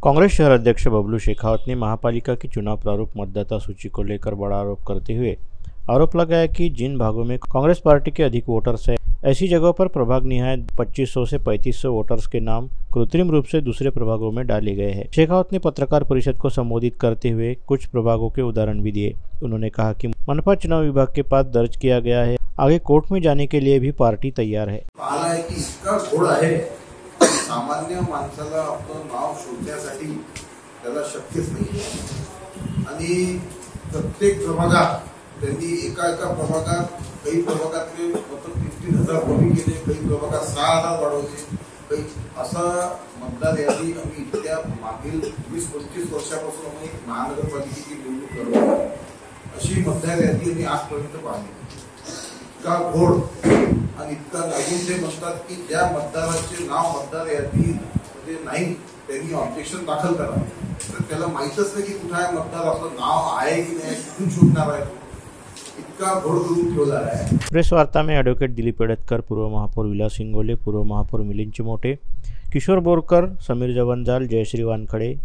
कांग्रेस शहर अध्यक्ष बबलू शेखावत ने महापालिका की चुनाव प्रारूप मतदाता सूची को लेकर बड़ा आरोप करते हुए आरोप लगाया कि जिन भागों में कांग्रेस पार्टी के अधिक वोटर्स हैं, ऐसी जगहों पर प्रभाग निहाय 2500 से 3500 वोटर्स के नाम कृत्रिम रूप से दूसरे प्रभागों में डाले गए हैं। शेखावत ने पत्रकार परिषद को संबोधित करते हुए कुछ प्रभागों के उदाहरण भी दिए। उन्होंने कहा कि मनपा चुनाव विभाग के पास दर्ज किया गया है, आगे कोर्ट में जाने के लिए भी पार्टी तैयार है। सामान्य माणसाला आपलं नाव शोधण्यासाठी त्याला शक्यच नाही आणि प्रत्येक प्रभागात त्यांनी एका प्रभागात काही प्रभागातले मत 3,000 कमी केले, काही प्रभागात 6,000 वाढवले, काही असा मतदार यादी आम्ही इथल्या मागील 20-25 वर्षापासून आम्ही महानगरपालिकेची निवडणूक करतो अशी मतदार यादी आम्ही आजपर्यंत पाहिली। का घोड आणि इतका लागून ते म्हणतात की ज्या मतदाराचे नाव मतदार यादीमध्ये नाही त्यांनी ऑब्जेक्शन दाखल करावे, तर त्याला माहीतच नाही की कुठे मतदार आपलं नाव आहे की नाही, कुठून शोधणार आहे, इतका घोड करून ठेवला आहे। प्रेस वार्ता में एडवोकेट दिलीप एड़तकर, पूर्व महापौर विलास इंगोले, पूर्व महापौर मिलिंद चिमोटे, किशोर बोरकर, समीर जवंजाल, जयश्री वानखड़े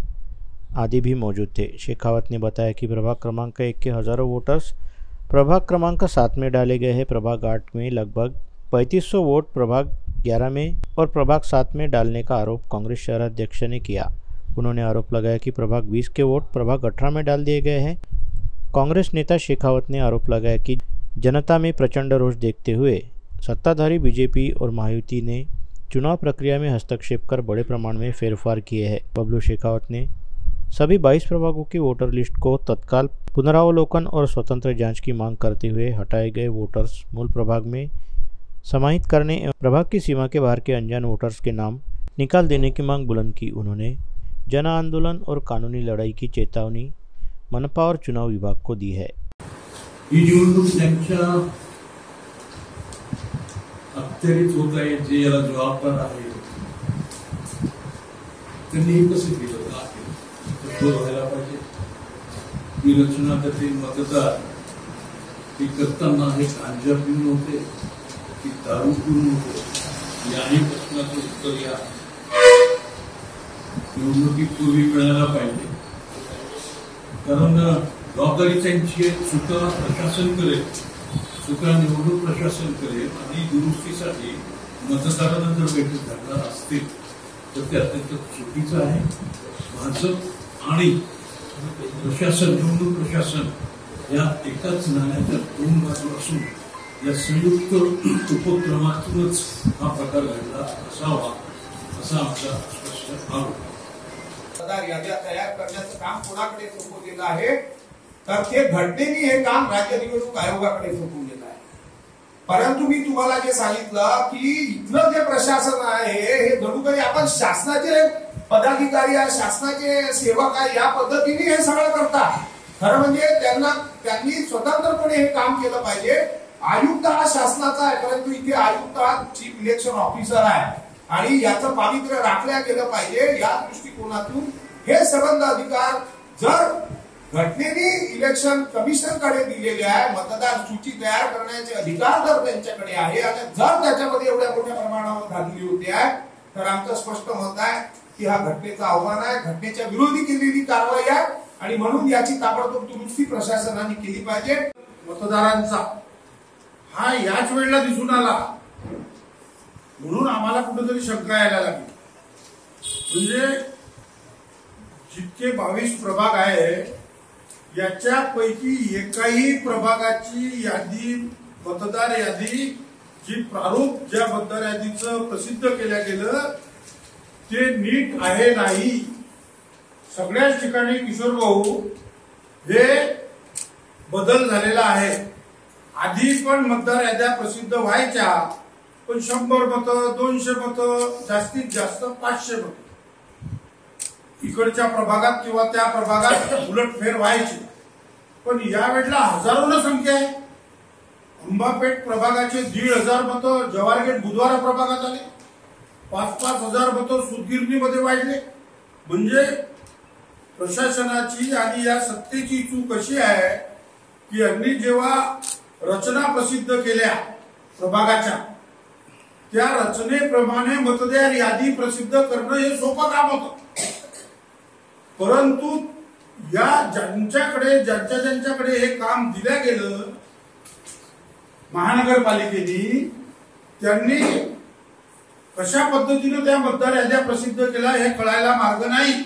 आदि भी मौजूद थे। शेखावत ने बताया कि प्रभाग क्रमांक 1 के हजारों वोटर्स प्रभाग क्रमांक 7 में डाले गए हैं। प्रभाग 8 में लगभग 3500 वोट प्रभाग 11 में और प्रभाग 7 में डालने का आरोप कांग्रेस शहर अध्यक्ष ने किया। उन्होंने आरोप लगाया कि प्रभाग 20 के वोट प्रभाग 18 में डाल दिए गए हैं। कांग्रेस नेता शेखावत ने आरोप लगाया कि जनता में प्रचंड रोष देखते हुए सत्ताधारी बीजेपी और महायुति ने चुनाव प्रक्रिया में हस्तक्षेप कर बड़े प्रमाण में फेरफार किए हैं। बबलू शेखावत ने सभी 22 प्रभागों की वोटर लिस्ट को तत्काल पुनरावलोकन और स्वतंत्र जांच की मांग करते हुए हटाए गए वोटर्स मूल प्रभाग में समाहित करने एवं प्रभाग की सीमा के बाहर के अनजान वोटर्स के नाम निकाल देने की मांग बुलंद की। उन्होंने जन आंदोलन और कानूनी लड़ाई की चेतावनी मनपा और चुनाव विभाग को दी है। रचनातील मतदार ती करताना हे गांजा पिऊन होते की दारू पिऊन होते याही प्रश्नाचं उत्तर या निवडणुकीपूर्वी मिळायला पाहिजे, कारण जबाबदारी त्यांची चुका प्रशासन करेल, चुका निवडणूक प्रशासन करेल आणि दुरुस्तीसाठी मतदारांना जर बैठक घडणार असतील तर ते अत्यंत चुकीचं आहे। भाजप आणि प्रशासन, निवडणूक प्रशासन या एकाच नाण्याच्या दोन बाजू असून या संयुक्त उपक्रमातूनच हा प्रकार घडला असावा असा आमचा स्पष्ट आरोप। मतदार याद्या तयार करण्याचं काम कोणाकडे सोपवलेलं आहे, तर ते घटनेने हे काम राज्य निवडणूक आयोगाकडे सोपवलेलं आहे। परंतु मी तुम्हाला जे सांगितलं की इथलं जे प्रशासन आहे हे जणू काही आपण शासनाचे पदाधिकारी आहे, शासनाचे सेवक आहे या पद्धतीने हे सगळं करतात। खरं म्हणजे त्यांनी स्वतंत्रपणे हे काम केलं पाहिजे। आयुक्त हा शासनाचा आहे, परंतु इथे आयुक्त हा चीफ इलेक्शन ऑफिसर आहे आणि याचं पावित्र्य राखल्या गेलं पाहिजे। या दृष्टिकोनातून हे संबंध अधिकार जर घटनेने इलेक्शन कमिशनकडे दिलेले आहे, मतदार सूची तयार करण्याचे अधिकार जर त्यांच्याकडे आहे आणि जर त्याच्यामध्ये एवढ्या मोठ्या प्रमाणावर धांदली होते आहे, तर आमचं स्पष्ट मत आहे की हा घटनेचा आव्हान आहे, घटनेच्या विरोधी केलेली कारवाई आहे आणि म्हणून याची ताबडतोब दुरुस्ती प्रशासनाने केली पाहिजे। मतदारांचा हा याच वेळेला दिसून आला म्हणून आम्हाला कुठेतरी शंका यायला लागली। म्हणजे जितके 22 प्रभाग आहे याच्यापैकी एकाही प्रभागाची यादी, मतदार यादी जी प्रारूप ज्या मतदार यादीचं प्रसिद्ध केल्या गेलं ते नीट आहे नाही। सगळ्याच ठिकाणी किशोर भाऊ हे बदल झालेला आहे। आधी पण मतदार याद्या प्रसिद्ध व्हायच्या, पण 100 मतं, 200 मतं, जास्तीत जास्त 500 मतं इकडच्या प्रभागात किंवा त्या प्रभागात उलटफेर व्हायची। पण यावेळेला हजारोंना संख्या आहे। अंबापेठ प्रभागाचे 1,500 मतं जवाहरगेट बुधवारा प्रभागात आले, 5-5 हजार मतं सुतगिरणीमध्ये वाढले। म्हणजे प्रशासनाची आणि या सत्तेची चूक अशी आहे की यांनी जेव्हा रचना प्रसिद्ध केल्या प्रभागाच्या, त्या रचनेप्रमाणे मतदार यादी प्रसिद्ध करणं हे सोपं काम होतं। परंतु या ज्यांच्याकडे हे काम दिलं गेलं महानगरपालिकेने, त्यांनी कशा पद्धतीने त्या मतदार याद्या प्रसिद्ध केल्या हे कळायला मार्ग नाही.